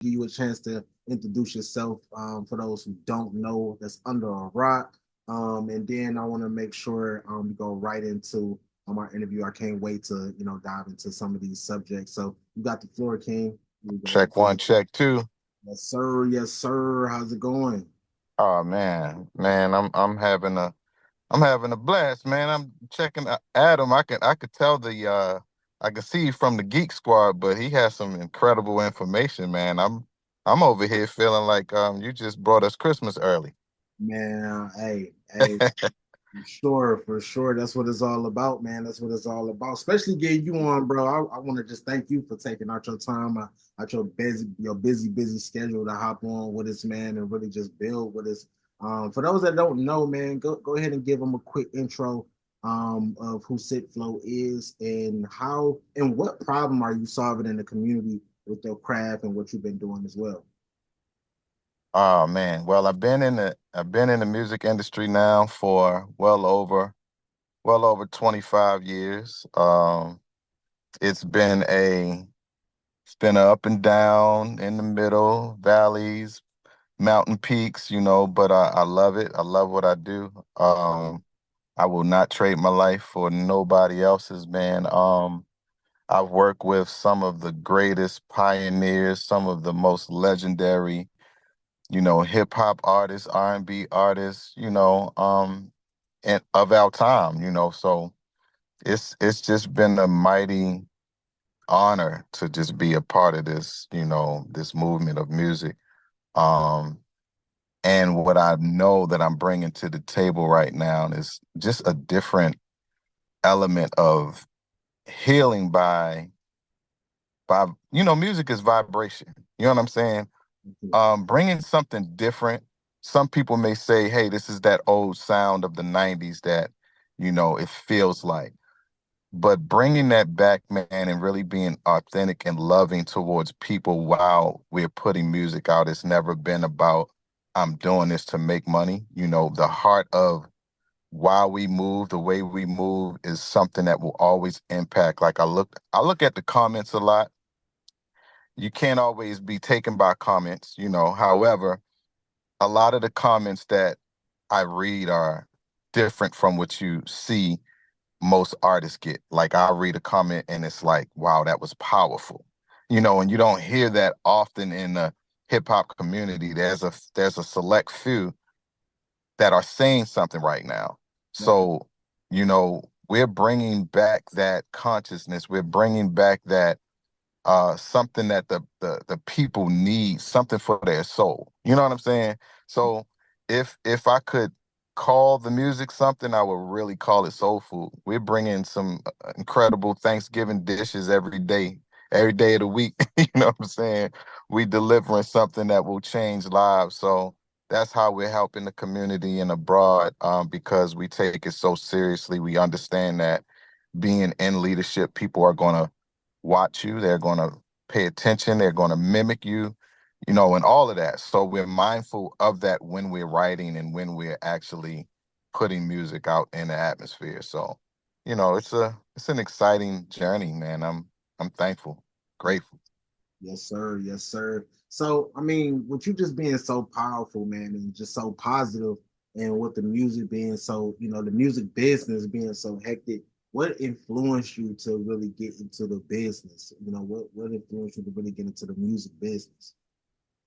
give you a chance to introduce yourself for those who don't know that's under a rock. And then I want to make sure we go right into our interview. I can't wait to dive into some of these subjects. So you got the floor, King. You go. Check one, check two. Yes, sir. Yes, sir. How's it going? Oh man, I'm having a blast, man. I'm checking Adam. I could tell I could see from the Geek Squad, but he has some incredible information, man. I'm over here feeling like you just brought us Christmas early. Man, hey, for sure. That's what it's all about, man. That's what it's all about. Especially getting you on, bro. I want to just thank you for taking out your time, out your busy schedule to hop on with us, man, and really just build with us. For those that don't know, man, go ahead and give them a quick intro of who Sickflo is and how and what problem are you solving in the community with your craft and what you've been doing as well. Oh man. Well, I've been in the music industry now for well over 25 years. It's been a it's been a up and down, in the middle, valleys, mountain peaks, but I love it. I love what I do. I will not trade my life for nobody else's, man. I've worked with some of the greatest pioneers, some of the most legendary, hip hop artists, R&B artists, and of our time, so it's just been a mighty honor to just be a part of this, this movement of music. Um, and what I know that I'm bringing to the table right now is just a different element of healing by music is vibration. You know what I'm saying? Bringing something different. Some people may say, hey, this is that old sound of the 90s that, it feels like. But bringing that back, man, and really being authentic and loving towards people while we're putting music out, it's never been about, I'm doing this to make money. The heart of why we move, the way we move is something that will always impact. Like I look at the comments a lot. You can't always be taken by comments. However, a lot of the comments that I read are different from what you see most artists get. Like I read a comment and it's like, wow, that was powerful. And you don't hear that often in the hip hop community. There's a select few that are saying something right now. So, we're bringing back that consciousness. We're bringing back that something that the people need, something for their soul. You know what I'm saying? So if I could call the music something, I would really call it soul food. We're bringing some incredible Thanksgiving dishes every day of the week. You know what I'm saying? We delivering something that will change lives. So that's how we're helping the community and abroad, because we take it so seriously. We understand that being in leadership, people are going to watch you, they're going to pay attention, they're going to mimic you, and all of that. So we're mindful of that when we're writing and when we're actually putting music out in the atmosphere. So, it's an exciting journey, man. I'm thankful, grateful. Yes, sir. Yes, sir. So, I mean, with you just being so powerful, man, and just so positive, and with the music being so, the music business being so hectic, what influenced you to really get into the business? What influenced you to really get into the music business?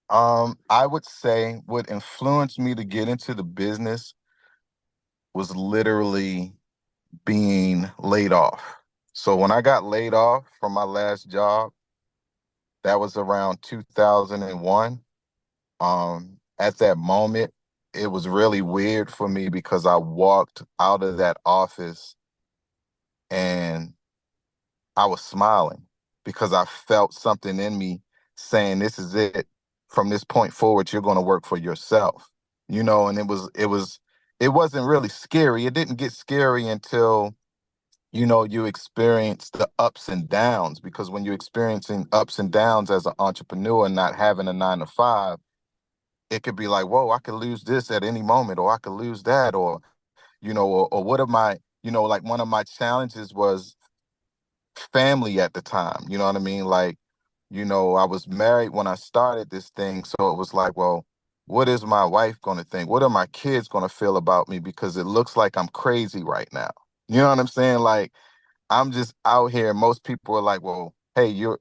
I would say what influenced me to get into the business was literally being laid off. So when I got laid off from my last job, that was around 2001. At that moment, it was really weird for me because I walked out of that office and I was smiling because I felt something in me saying, this is it. From this point forward, you're going to work for yourself. And it wasn't really scary. It didn't get scary until you experience the ups and downs, because when you're experiencing ups and downs as an entrepreneur and not having a 9 to 5, it could be like, whoa, I could lose this at any moment, or I could lose that, or what am I, like one of my challenges was family at the time. You know what I mean? Like, I was married when I started this thing, so it was like, well, what is my wife going to think? What are my kids going to feel about me? Because it looks like I'm crazy right now. You know what I'm saying? Like, I'm just out here. Most people are like, well, hey, you're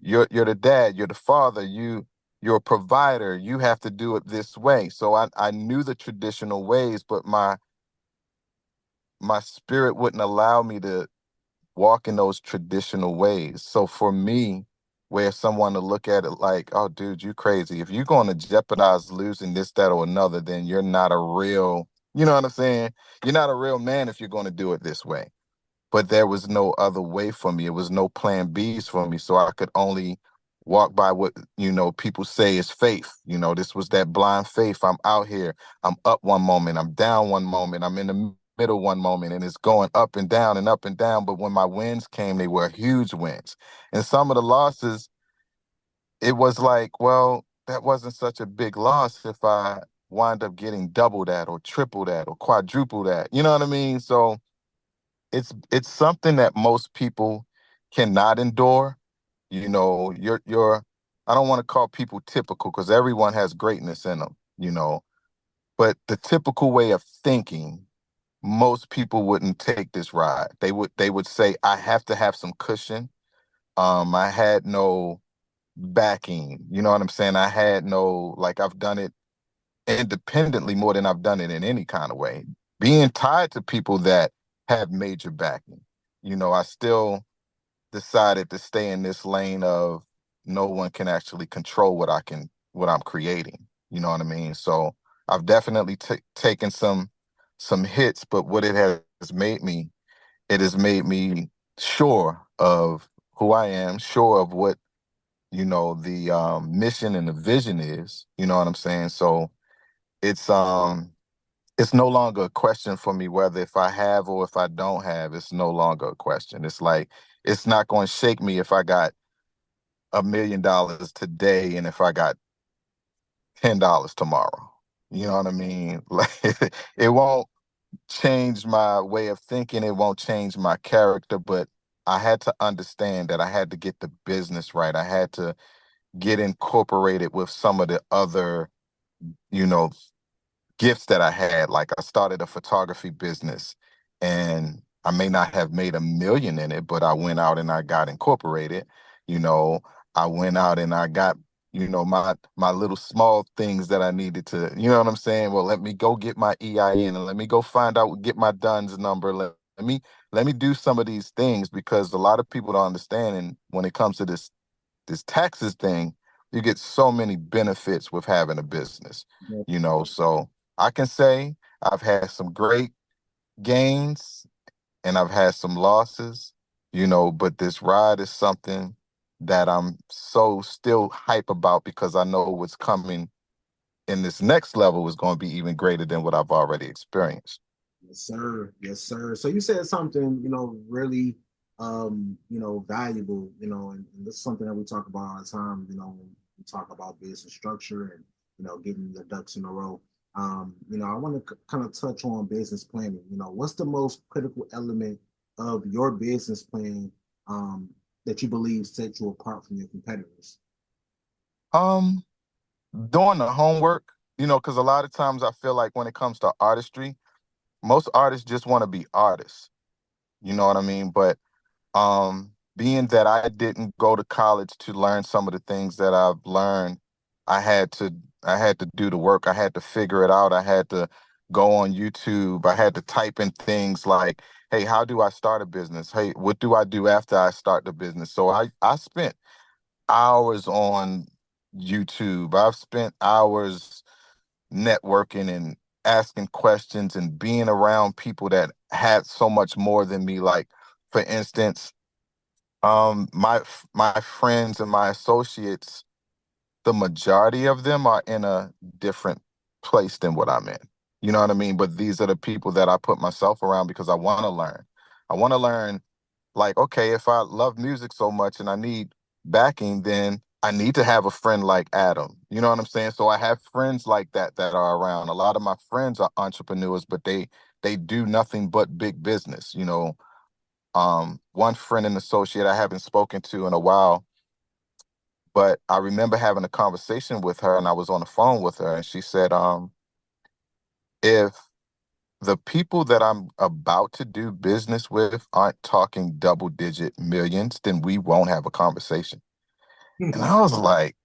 the dad, you're the father, you're a provider. You have to do it this way. So I knew the traditional ways, but my spirit wouldn't allow me to walk in those traditional ways. So for me, where someone to look at it like, oh, dude, you crazy. If you're going to jeopardize losing this, that, or another, then you're not a real, you know what I'm saying? You're not a real man if you're going to do it this way. But there was no other way for me. It was no plan Bs for me. So I could only walk by what, people say is faith. This was that blind faith. I'm out here. I'm up one moment. I'm down one moment. I'm in the middle one moment, and it's going up and down and up and down. But when my wins came, they were huge wins. And some of the losses, it was like, well, that wasn't such a big loss if I wind up getting double that or triple that or quadruple that. You know what I mean? So it's something that most people cannot endure. You're I don't want to call people typical because everyone has greatness in them. But the typical way of thinking, most people wouldn't take this ride. They would say, I have to have some cushion. I had no backing. You know what I'm saying? I had no, like, I've done it independently more than I've done it in any kind of way. Being tied to people that have major backing, I still decided to stay in this lane of no one can actually control what I'm creating. You know what I mean? So I've definitely taken some hits, but what it has made me sure of who I am, sure of what the mission and the vision is. You know what I'm saying? So it's um it's no longer a question for me whether if I have or if I don't have. It's no longer a question. It's like it's not going to shake me if I got $1 million today and if I got $10 tomorrow. You know what I mean? Like it won't change my way of thinking. It won't change my character, but I had to understand that I had to get the business right. I had to get incorporated with some of the other, you know, gifts that I had. Like I started a photography business and I may not have made 1 million in it, but I went out and I got incorporated. You know, I went out and I got, my little small things that I needed to, you know what I'm saying? Well, let me go get my EIN and let me go find out, get my DUNS number. Let me do some of these things because a lot of people don't understand. And when it comes to this taxes thing, you get so many benefits with having a business, so I can say I've had some great gains and I've had some losses, but this ride is something that I'm so still hype about because I know what's coming in this next level is going to be even greater than what I've already experienced. Yes, sir. Yes, sir. So you said something, really, valuable, and this is something that we talk about all the time, when we talk about business structure and, getting the ducks in a row. I want to kind of touch on business planning. What's the most critical element of your business plan that you believe sets you apart from your competitors? Um, Doing the homework, because a lot of times I feel like when it comes to artistry, most artists just want to be artists. You know what I mean? But being that I didn't go to college to learn some of the things that I've learned, I had to I had to do the work. I had to figure it out. I had to go on YouTube. I had to type in things like, hey, how do I start a business? Hey, what do I do after I start the business? So I spent hours on YouTube. I've spent hours networking and asking questions and being around people that had so much more than me. Like, for instance, my friends and my associates, the majority of them are in a different place than what I'm in. You know what I mean? But these are the people that I put myself around because I want to learn. I want to learn, like, okay, if I love music so much and I need backing, then I need to have a friend like Adam. You know what I'm saying? So I have friends like that are around. A lot of my friends are entrepreneurs, but they do nothing but big business. One friend and associate I haven't spoken to in a while, But I remember having a conversation with her, and I was on the phone with her, and she said, if the people that I'm about to do business with aren't talking double digit millions, then we won't have a conversation. And I was like,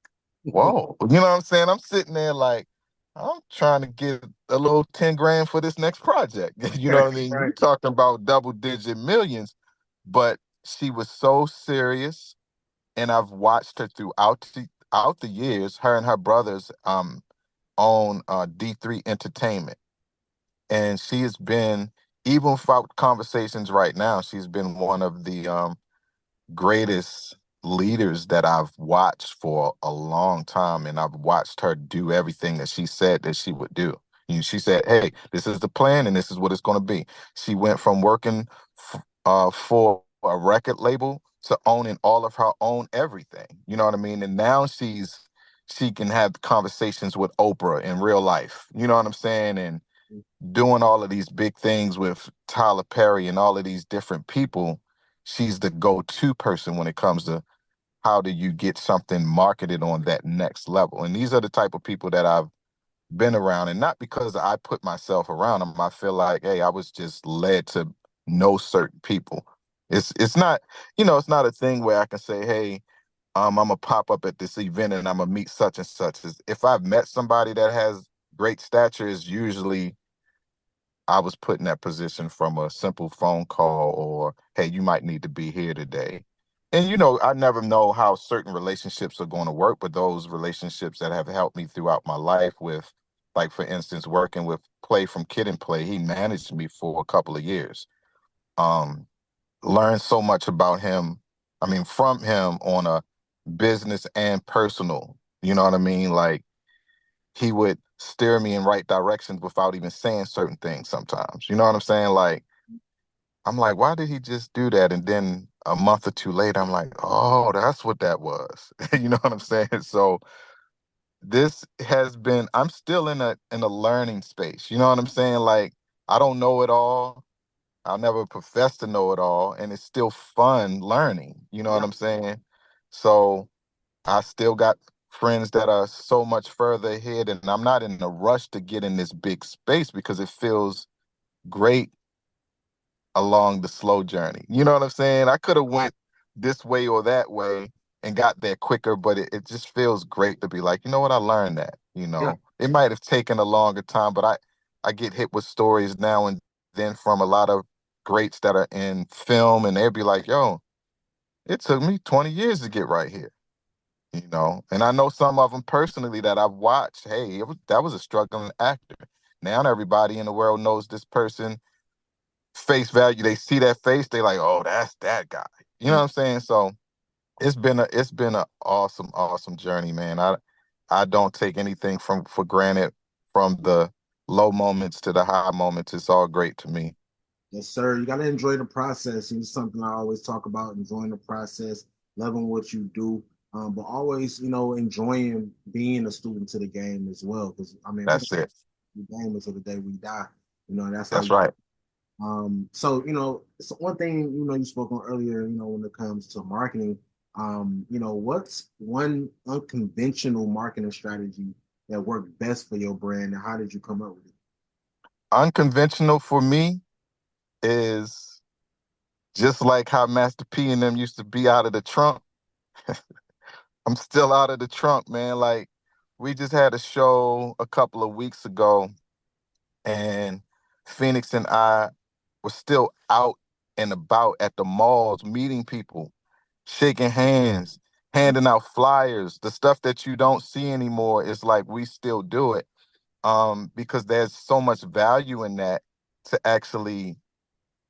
whoa, you know what I'm saying? I'm sitting there like, I'm trying to get a little 10 grand for this next project. You know what I mean? Right. You talking about double digit millions, but she was so serious. And I've watched her throughout the years. Her and her brothers own D3 Entertainment. And she has been, even without conversations right now, she's been one of the greatest leaders that I've watched for a long time, and I've watched her do everything that she said that she would do. She said, "Hey, this is the plan, and this is what it's going to be." She went from working for a record label to owning all of her own everything. You know what I mean? And now she can have conversations with Oprah in real life. You know what I'm saying? And doing all of these big things with Tyler Perry and all of these different people, she's the go-to person when it comes to how do you get something marketed on that next level. And these are the type of people that I've been around, and not because I put myself around them. I feel like, hey, I was just led to know certain people. It's not, it's not a thing where I can say, hey, I'm gonna pop up at this event and I'm gonna meet such and such. If I've met somebody that has great stature, is usually I was put in that position from a simple phone call or, hey, you might need to be here today. And, I never know how certain relationships are going to work, but those relationships that have helped me throughout my life with, like, for instance, working with Play from Kid and Play, he managed me for a couple of years. Um, Learned so much about him, I mean, from him on a business and personal, you know what I mean? Like, he would steer me in right directions without even saying certain things sometimes. You know what I'm saying? Like, I'm like, why did he just do that? And then a month or two later, I'm like, oh, that's what that was. You know what I'm saying? So this has been, I'm still in a learning space. You know what I'm saying? Like, I don't know it all. I'll never profess to know it all. And it's still fun learning. You know what Yeah. I'm saying? So I still got friends that are so much further ahead, and I'm not in a rush to get in this big space because it feels great along the slow journey. You know what I'm saying? I could have went this way or that way and got there quicker, but it just feels great to be like, you know what, I learned that. Yeah. It might have taken a longer time, but I get hit with stories now and then from a lot of greats that are in film, and they'd be like, yo, it took me 20 years to get right here. And I know some of them personally that I've watched. Hey, that was a struggling actor. Now everybody in the world knows this person face value. They see that face, they like, oh, that's that guy. You know what I'm saying? So it's been a awesome, awesome journey, man. I don't take anything for granted, from the low moments to the high moments. It's all great to me. Yes, sir. You got to enjoy the process. And it's something I always talk about, enjoying the process, loving what you do, but always, enjoying being a student to the game as well. Because, I mean, we're That's it. the game until the day we die. That's how That's you. right. So, so one thing, you spoke on earlier, when it comes to marketing, what's one unconventional marketing strategy that worked best for your brand, and how did you come up with it? Unconventional for me is just like how Master P and them used to be out of the trunk. I'm still out of the trunk, man. Like, we just had a show a couple of weeks ago, and Phoenix and I were still out and about at the malls, meeting people, shaking hands, handing out flyers. The stuff that you don't see anymore is like we still do it, because there's so much value in that, to actually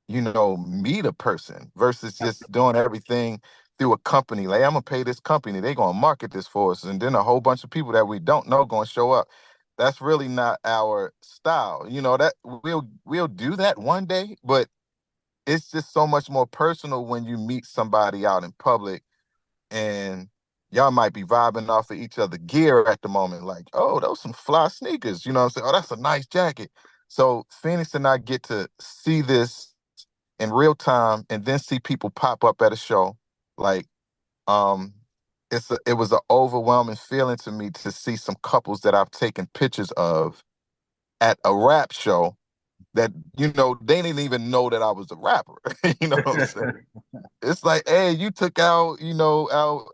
meet a person versus just doing everything through a company. Like, I'm gonna pay this company, they're gonna market this for us, and then a whole bunch of people that we don't know gonna show up. That's really not our style. That we'll do that one day, but it's just so much more personal when you meet somebody out in public, and y'all might be vibing off of each other gear at the moment. Like, oh, those some fly sneakers. You know what I'm saying? Oh, that's a nice jacket. So Phoenix and I get to see this in real time, and then see people pop up at a show. Like, um it was an overwhelming feeling to me to see some couples that I've taken pictures of at a rap show that, they didn't even know that I was a rapper. You know what I'm saying? It's like, hey, you took out,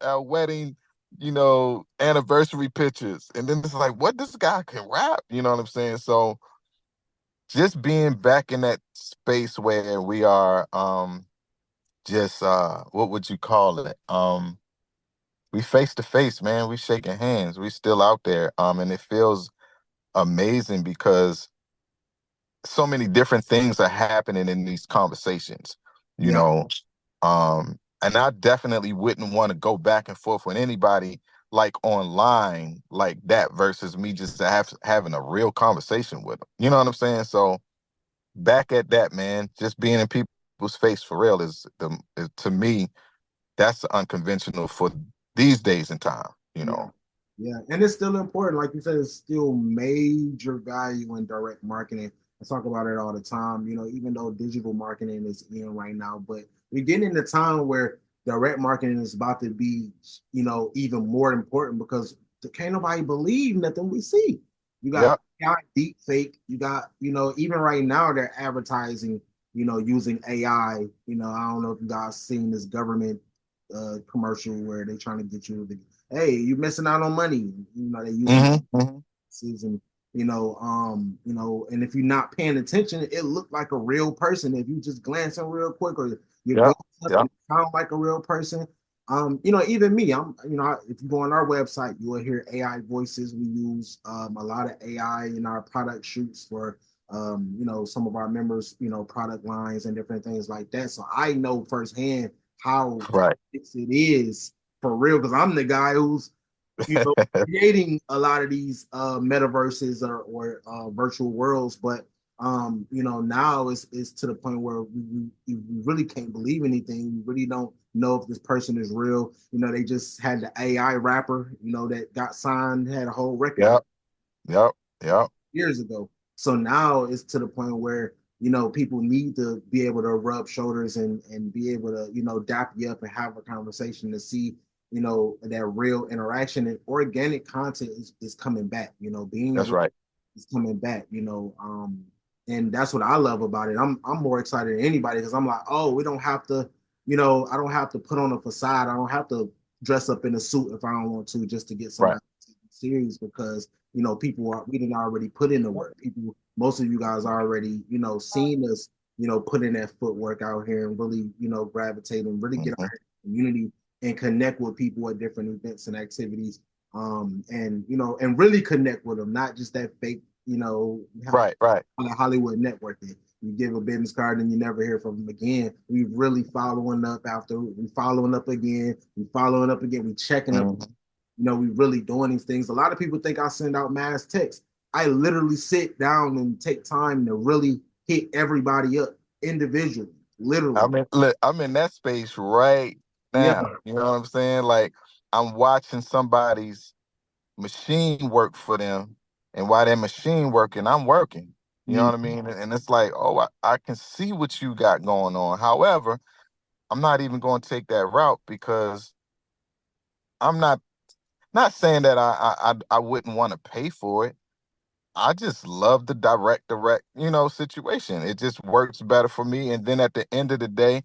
our wedding, anniversary pictures. And then it's like, what, this guy can rap? You know what I'm saying? So just being back in that space where we are just what would you call it? We face to face, man. We shaking hands. We still out there. And it feels amazing because so many different things are happening in these conversations, you Yeah. know. And I definitely wouldn't want to go back and forth with anybody like online like that versus me just having a real conversation with them. You know what I'm saying? So back at that, man, just being in people's face for real is to me, that's unconventional for these days and time, you Yeah. know. Yeah. And it's still important. Like you said, it's still major value in direct marketing. I talk about it all the time, even though digital marketing is in right now, but we're getting in a time where direct marketing is about to be, even more important because can't nobody believe nothing we see. You got Yep. deep fake, you got, even right now they're advertising, using AI. I don't know if you guys seen this government commercial where they're trying to get you to, hey, you're missing out on money. They using Hmm. and and if you're not paying attention, it looked like a real person. If you just glancing real quick or you're going Yep. up Yep. and it sound like a real person. Even me, if you go on our website, you will hear AI voices. We use a lot of AI in our product shoots for some of our members, product lines and different things like that. So I know firsthand how Right. it is for real because I'm the guy who's creating a lot of these metaverses or virtual worlds, but now it's to the point where we really can't believe anything. We really don't know if this person is real. They just had the AI rapper, that got signed, had a whole record Yep. Yep. Yep. years ago. So now it's to the point where people need to be able to rub shoulders and be able to dap you up and have a conversation to see that real interaction and organic content is coming back. Being That's real right. is coming back. And that's what I love about it. I'm more excited than anybody because I'm like, oh, we don't have to, I don't have to put on a facade. I don't have to dress up in a suit if I don't want to just to get Right. somebody serious because people are we didn't already put in the work. People, most of you guys already, seen us, put in that footwork out here and really, gravitate and really get Hmm. our community and connect with people at different events and activities. And really connect with them, not just that fake, Right. Right. Hollywood networking. You give a business card and you never hear from them again. We really following up after we following up again. We following up again. We checking up. Hmm. We really doing these things. A lot of people think I send out mass texts. I literally sit down and take time to really hit everybody up individually, literally. Look, I'm in that space right Yeah. now. You know what I'm saying? Like I'm watching somebody's machine work for them, and while that machine working, I'm working. You know Mm, what I mean? And it's like, oh, I can see what you got going on. However, I'm not even going to take that route because I'm not saying that I wouldn't want to pay for it. I just love the direct, situation. It just works better for me. And then at the end of the day,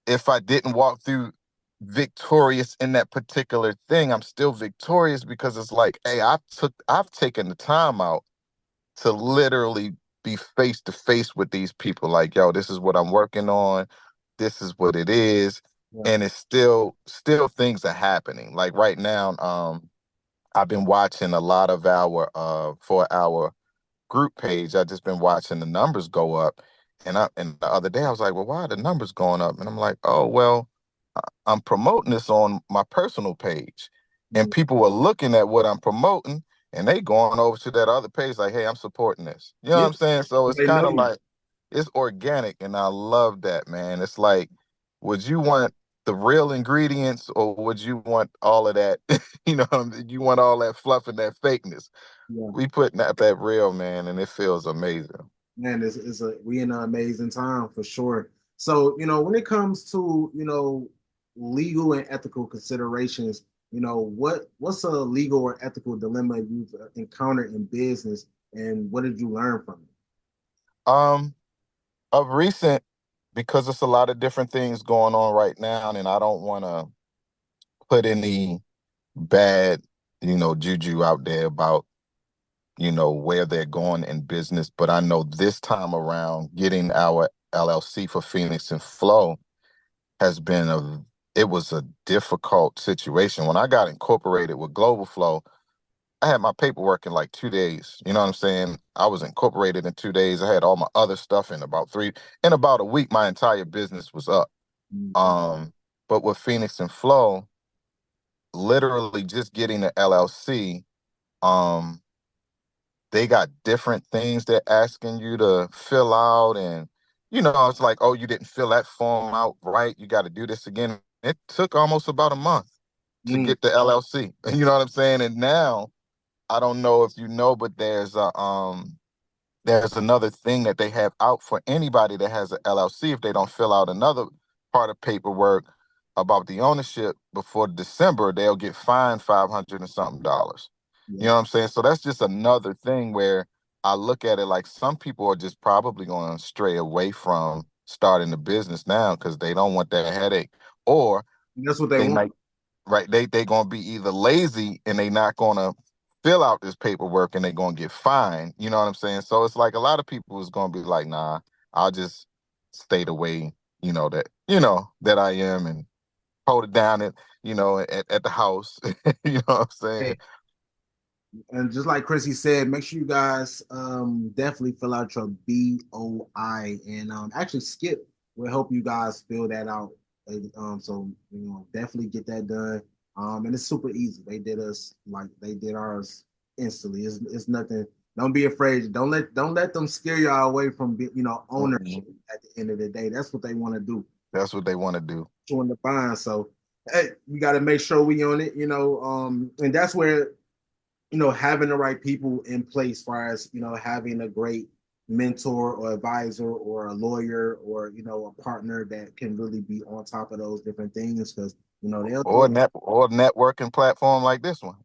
if I didn't walk through victorious in that particular thing, I'm still victorious because it's like, hey, I've taken the time out to literally be face to face with these people. Like, yo, this is what I'm working on. This is what it is. yeah. And it's still things are happening. Like right now, I've been watching a lot of our for our group page. I've just been watching the numbers go up. And the other day I was like, well, why are the numbers going up? And I'm like, oh well, I'm promoting this on my personal page. And Mm, people were looking at what I'm promoting and they going over to that other page like, hey, I'm supporting this. You know what yeah. I'm saying? So it's They know kind of you. like it's organic and I love that, man. It's like, would you want the real ingredients or would you want all of that? You want all that fluff and that fakeness. Yeah. We putting that real, man, and it feels amazing. Man, we in an amazing time for sure. So, when it comes to, legal and ethical considerations, what's a legal or ethical dilemma you've encountered in business, and what did you learn from it? Um, of recent, because it's a lot of different things going on right now, and I don't want to put any bad, juju out there about, where they're going in business. But I know this time around, getting our LLC for Phoenix and Flow has been it was a difficult situation. When I got incorporated with Global Flow, I had my paperwork in like 2 days. You know what I'm saying? I was incorporated in 2 days. I had all my other stuff in about a week, my entire business was up. Mhm. Um, but with Phoenix and Flow, literally just getting the LLC, um, they got different things they're asking you to fill out. And, it's like, oh, you didn't fill that form out right. You got to do this again. It took almost about a month to Mm, get the LLC. You know what I'm saying? And now, I don't know if you know, but there's another thing that they have out for anybody that has an LLC. If they don't fill out another part of paperwork about the ownership before December, they'll get fined 500 and something dollars. You yeah. know what I'm saying? So that's just another thing where I look at it like some people are just probably going to stray away from starting the business now because they don't want that headache, or That's what they they want. might, right, they gonna be either lazy and they not gonna fill out this paperwork and they gonna get fined. You know what I'm saying? So it's like a lot of people is gonna be like, nah, I'll just stay the way, that I am, and hold it down at the house. You know what I'm saying? Hey, and just like Chrissy said, make sure you guys definitely fill out your BOI, and actually Skip will help you guys fill that out. So definitely get that done. And it's super easy. They did ours instantly. It's nothing. Don't be afraid. Don't let them scare y'all away from ownership. Mhm. At the end of the day, that's what they want to do. That's what they want to do. On the bind. So hey, we got to make sure we on it. And that's where having the right people in place, as far as having a great mentor or advisor or a lawyer or a partner that can really be on top of those different things, because Or or a networking platform like this one.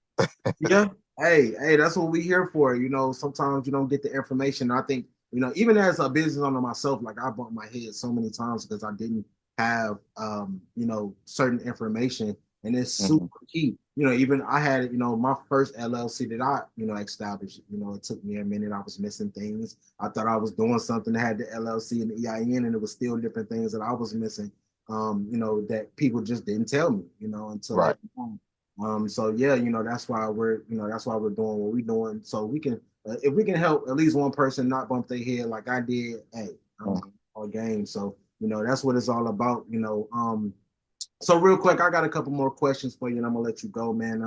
yeah. Hey, that's what we here for. Sometimes you don't get the information. I think, even as a business owner myself, like I bumped my head so many times because I didn't have certain information. And it's super Mhm. key. Even I had, my first LLC that I, established, it took me a minute. I was missing things. I thought I was doing something that had the LLC and the EIN, and it was still different things that I was missing, that people just didn't tell me, until Right. later on. So yeah, that's why we're doing what we're doing. So we can, if we can help at least one person not bump their head like I did, hey, Mhm. all game. So that's what it's all about. So real quick, I got a couple more questions for you, and I'm gonna let you go, man.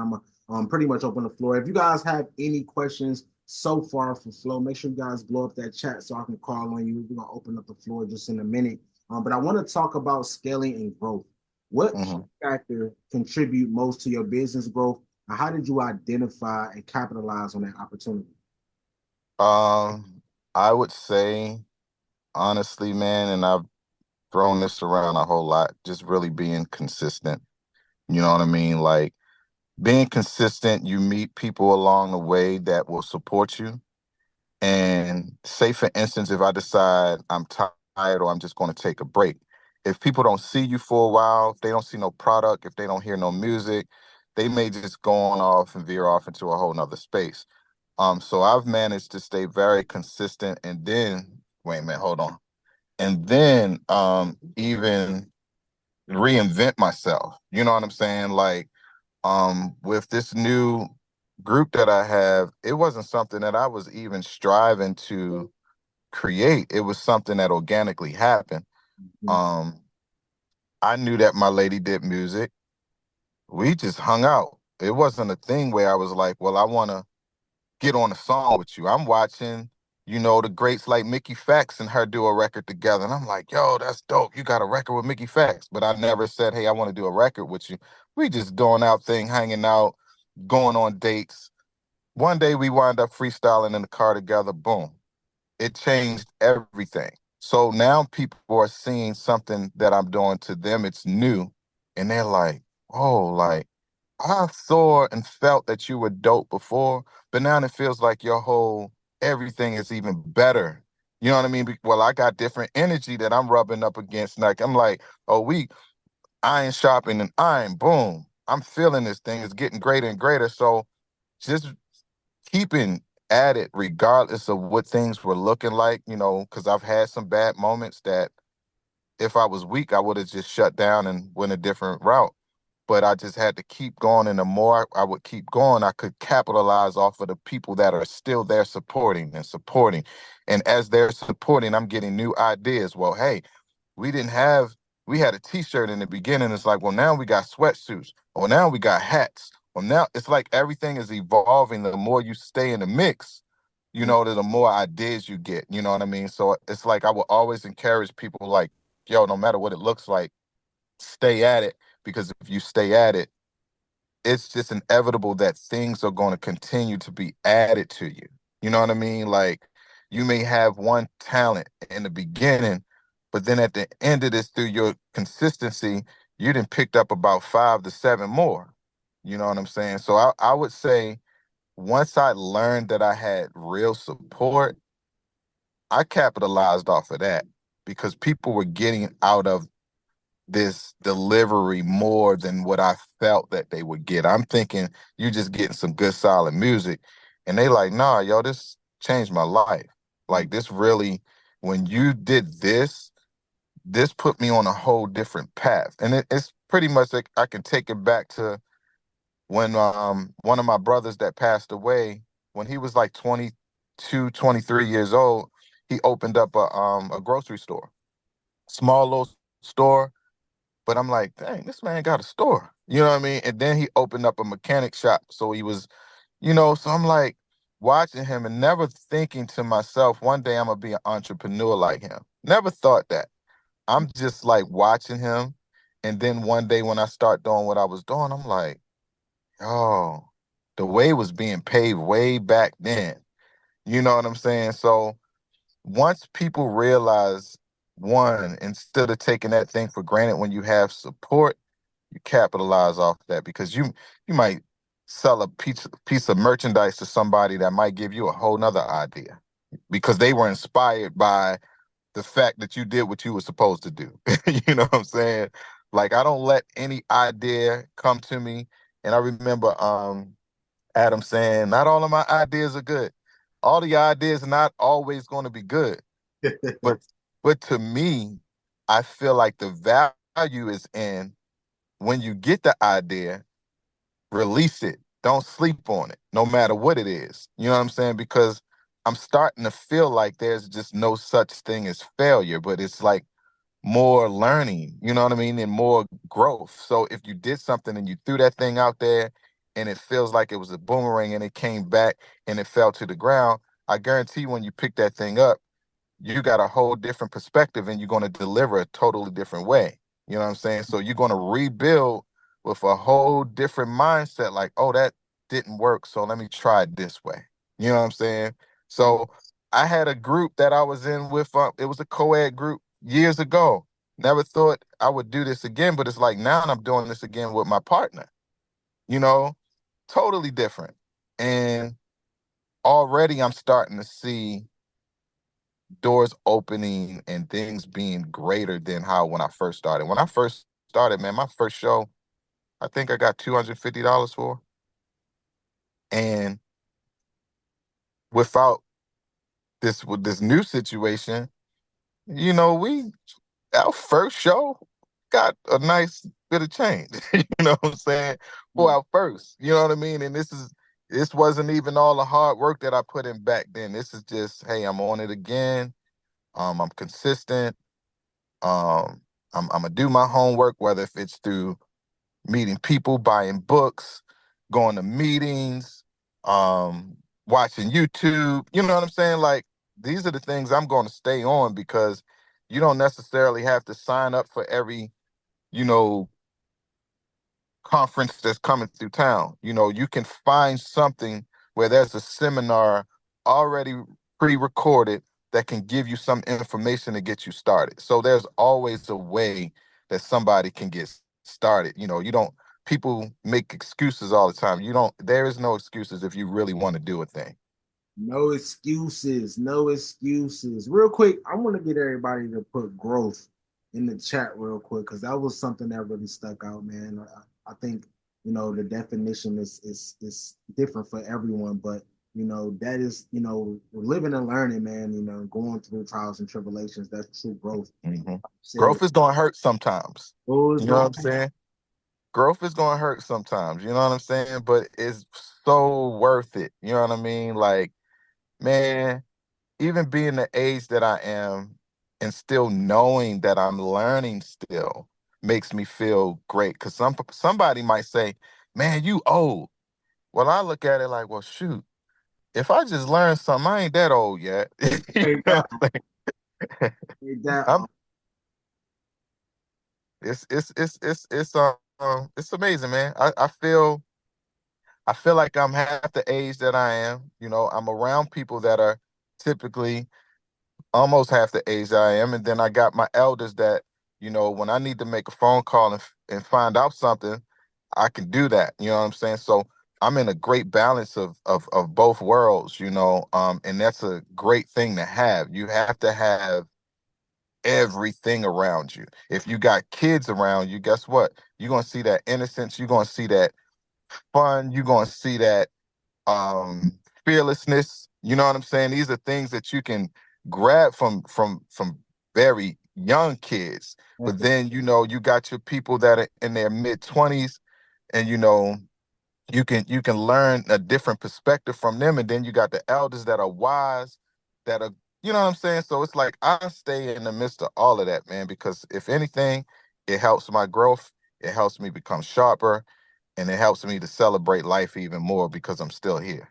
I'm pretty much open the floor. If you guys have any questions so far for Flo, make sure you guys blow up that chat so I can call on you. We're gonna open up the floor just in a minute. But I want to talk about scaling and growth. What key Mhm. factor contribute most to your business growth, and how did you identify and capitalize on that opportunity? Um, I would say honestly, man, and I've thrown this around a whole lot, just really being consistent. You know what I mean? Like being consistent, you meet people along the way that will support you. And say, for instance, if I decide I'm tired or I'm just going to take a break, if people don't see you for a while, if they don't see no product, if they don't hear no music, they may just go on off and veer off into a whole nother space. So I've managed to stay very consistent, and then wait a minute, hold on. And then even reinvent myself. You know what I'm saying? Like with this new group that I have, it wasn't something that I was even striving to create. It was something that organically happened. Mhm. Um I knew that my lady did music. We just hung out. It wasn't a thing where I was like, well, I want to get on a song with you. I'm watching, the greats like Mickey Fax and her do a record together. And I'm like, yo, that's dope. You got a record with Mickey Fax. But I never said, hey, I want to do a record with you. We just doing our thing, hanging out, going on dates. One day we wind up freestyling in the car together. Boom. It changed everything. So now people are seeing something that I'm doing to them. It's new. and they're like, oh, like I saw and felt that you were dope before, but now it feels like your whole everything is even better. You know what I mean? Well, I got different energy that I'm rubbing up against. Like I'm like, oh, we iron sharpening iron, boom. I'm feeling this thing. It's getting greater and greater. So just keeping at it regardless of what things were looking like, because I've had some bad moments that if I was weak, I would have just shut down and went a different route. But I just had to keep going. And the more I would keep going, I could capitalize off of the people that are still there supporting and supporting. And as they're supporting, I'm getting new ideas. Well, hey, we didn't have, we had a t-shirt in the beginning. It's like, well, now we got sweatsuits. Well, now we got hats. Well, now it's like everything is evolving. The more you stay in the mix, the more ideas you get. You know what I mean? So it's like I will always encourage people like, yo, no matter what it looks like, stay at it. Because if you stay at it, it's just inevitable that things are going to continue to be added to you. You know what I mean? Like you may have one talent in the beginning, but then at the end of this, through your consistency, you done picked up about 5 to 7 more. You know what I'm saying? So I would say once I learned that I had real support, I capitalized off of that because people were getting out of this delivery more than what I felt that they would get. I'm thinking you just getting some good solid music. And they like, nah, yo, this changed my life. Like this really, when you did this, this put me on a whole different path. And it's pretty much like I can take it back to when one of my brothers that passed away, when he was like 22, 23 years old, he opened up a grocery store. Small little store, but I'm like, dang, this man got a store. You know what I mean? And then he opened up a mechanic shop. So he was, so I'm like watching him and never thinking to myself, one day I'm gonna be an entrepreneur like him. Never thought that. I'm just like watching him. And then one day when I start doing what I was doing, I'm like, oh, the way was being paved way back then. You know what I'm saying? So once people realize, one, instead of taking that thing for granted, when you have support, you capitalize off that because you might sell a piece of merchandise to somebody that might give you a whole nother idea because they were inspired by the fact that you did what you were supposed to do. You know what I'm saying? Like I don't let any idea come to me. And I remember Adam saying, not all of my ideas are good. All the ideas are not always going to be good. But but to me, I feel like the value is in when you get the idea, release it. Don't sleep on it, no matter what it is. You know what I'm saying? Because I'm starting to feel like there's just no such thing as failure, but it's like more learning, you know what I mean, and more growth. So if you did something and you threw that thing out there and it feels like it was a boomerang and it came back and it fell to the ground, I guarantee when you pick that thing up, you got a whole different perspective and you're going to deliver a totally different way. You know what I'm saying? So you're going to rebuild with a whole different mindset like, oh, that didn't work. So let me try it this way. You know what I'm saying? So I had a group that I was in with, it was a co-ed group years ago. Never thought I would do this again, but it's like now I'm doing this again with my partner, you know, totally different. And already I'm starting to see doors opening and things being greater than how when I first started. When I first started, man, my first show, I think I got $250 for. And without this with this new situation, we our first show got a nice bit of change. You know what I'm saying? For our first. You know what I mean? And this wasn't even all the hard work that I put in back then. This is just, hey, I'm on it again. I'm consistent. Um, I'm gonna do my homework, whether if it's through meeting people, buying books, going to meetings, um, watching YouTube. You know what I'm saying? Like these are the things I'm going to stay on because you don't necessarily have to sign up for every, you know, conference that's coming through town. You can find something where there's a seminar already pre-recorded that can give you some information to get you started. So there's always a way that somebody can get started. You know, you don't. People make excuses all the time. You don't. There is no excuses if you really want to do a thing. No excuses, no excuses. Real quick, I want to get everybody to put growth in the chat real quick because that was something that really stuck out, man. I think the definition is different for everyone, but that is living and learning, man. Going through trials and tribulations. That's true growth. Mm-hmm. Said Growth is going to hurt sometimes. oh, it's You know going. what I'm saying? Growth is going to hurt sometimes. You know what I'm saying? But it's so worth it. You know what I mean? Like, man, even being the age that I am and still knowing that I'm learning still makes me feel great. Because somebody might say, man, you old. Well, I look at it like, well, shoot, if I just learned something, I ain't that old yet. Hey, that I'm it's amazing, man. I feel like I'm half the age that I am. You know, I'm around people that are typically almost half the age I am, and then I got my elders that, when I need to make a phone call and find out something, I can do that. You know what I'm saying? So I'm in a great balance of both worlds, and that's a great thing to have. You have to have everything around you. If you got kids around you, guess what? You're gonna see that innocence, you're gonna see that fun, you're gonna see that fearlessness. You know what I'm saying? These are things that you can grab from very young kids. But then you got your people that are in their mid 20s, and you can learn a different perspective from them. And then you got the elders that are wise, that are, you know what I'm saying? So it's like I stay in the midst of all of that, man, because if anything, it helps my growth, it helps me become sharper, and it helps me to celebrate life even more because I'm still here.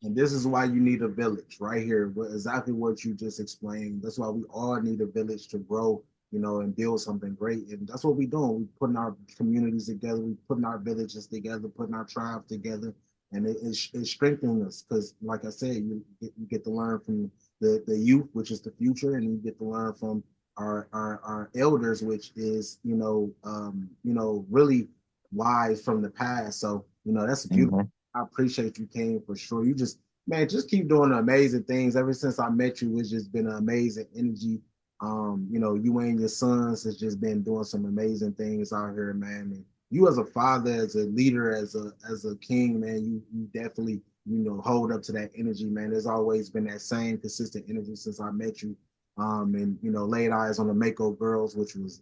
And this is why you need a village right here. Exactly what you just explained. That's why we all need a village to grow, and build something great. And that's what we're doing. We're putting our communities together. We're putting our villages together, putting our tribes together. And it's strengthening us because, like I said, you get to learn from the youth, which is the future, and you get to learn from our elders, which is, really wise from the past. So, that's beautiful. Hmm. I appreciate you, King, for sure. You just, man, just keep doing amazing things. Ever since I met you, it's just been an amazing energy. You and your sons has just been doing some amazing things out here, man. And you as a father, as a leader, as a king, man, you definitely, hold up to that energy, man. There's always been that same consistent energy since I met you. And laid eyes on the Mako girls, which was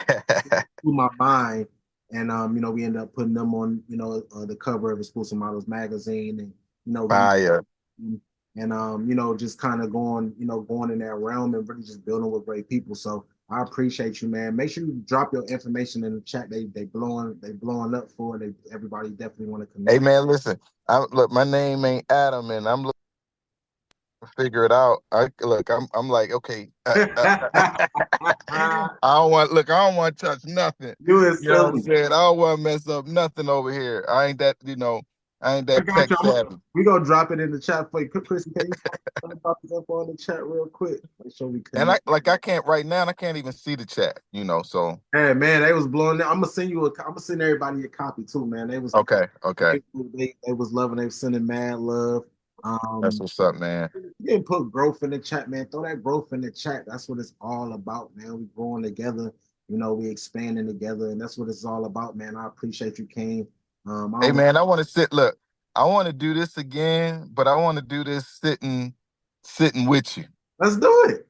through my mind. And we ended up putting them on, the cover of Exclusive Models magazine, and we Fire. and just kind of going in that realm and really just building with great people. So I appreciate you, man. Make sure you drop your information in the chat. They blowing up for it. Everybody definitely want to Hey connect. man, listen. Look, my name ain't Adam, and I'm looking to figure it out. I'm like, okay. I don't want to touch nothing. You is You know what I'm silly. saying? I don't want to mess up nothing over here. I ain't I that got tech you. savvy. We gonna drop it in the chat for you. Chris, can you drop this up on the chat real quick? Make sure we And connect. I can't right now, and I can't even see the chat. So Hey man, they was blowing. I'm gonna send you a. I'm gonna send everybody a copy too, man. They was okay, okay. they was loving. They was sending mad love. That's Um, what's up, man. you didn't put growth in the chat, man. Throw that growth in the chat. That's what it's all about, man. We growing together. We expanding together, and that's what it's all about, man. I appreciate you, King. I Hey don't. man, I want to do this again, but I want to do this sitting with you. Let's do it.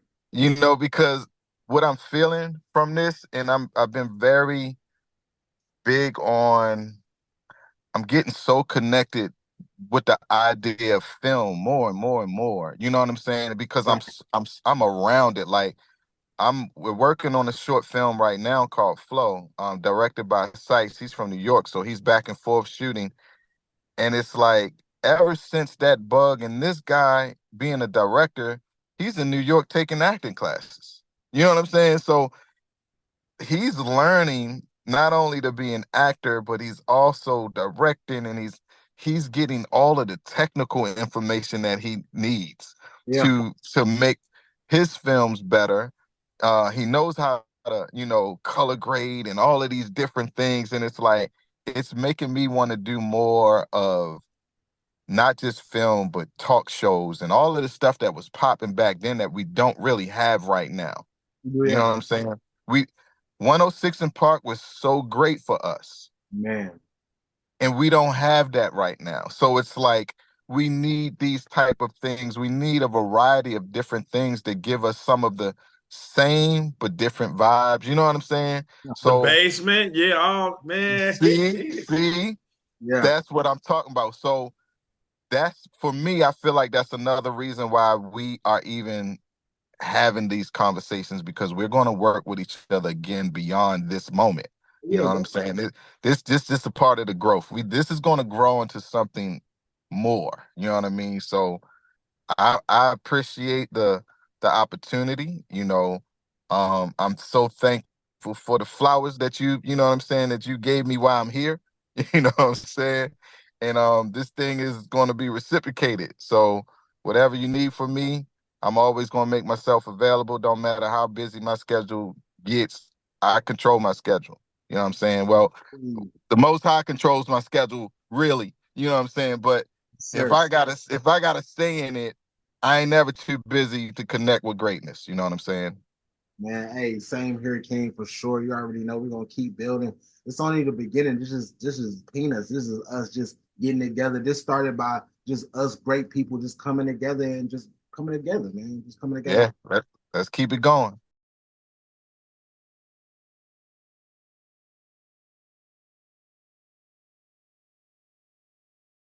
Because what I'm feeling from this, and I've been very big on, I'm getting so connected with the idea of film more and more and more. You know what I'm saying? Because I'm around it. Like we're working on a short film right now called Flow, directed by Sice. He's from New York, so he's back and forth shooting. And it's like ever since that bug, and this guy being a director, he's in New York taking acting classes. You know what I'm saying? So he's learning not only to be an actor, but he's also directing, and he's getting all of the technical information that he needs Yeah, to make his films better. He knows how to color grade and all of these different things. And it's like, it's making me want to do more of not just film, but talk shows and all of the stuff that was popping back then that we don't really have right now. You know Yeah, what I'm saying? We 106 in Park was so great for us, man. and we don't have that right now. So it's like we need these type of things. We need a variety of different things that give us some of the same but different vibes. You know what I'm saying? The So basement, yeah, oh man. see, Yeah, that's what I'm talking about. So that's for me, I feel like that's another reason why we are even having these conversations, because we're going to work with each other again beyond this moment. You yeah, know what bro. I'm saying? This a part of the growth. This is going to grow into something more. You know what I mean? So I appreciate the opportunity. I'm so thankful for the flowers that you know what I'm saying, that you gave me while I'm here. You know what I'm saying? And this thing is going to be reciprocated. So whatever you need from me, I'm always going to make myself available. Don't matter how busy my schedule gets. I control my schedule. You know what I'm saying? Well, Mm, the Most High controls my schedule, really. You know what I'm saying? But if sir. I gotta stay in it, I ain't never too busy to connect with greatness. You know what I'm saying? Man, hey, same here, King, for sure. You already know we're gonna keep building. It's only the beginning. This is peanuts. This is us just getting together. This started by just us great people just coming together and just coming together, man. Just coming together. Yeah, let's keep it going.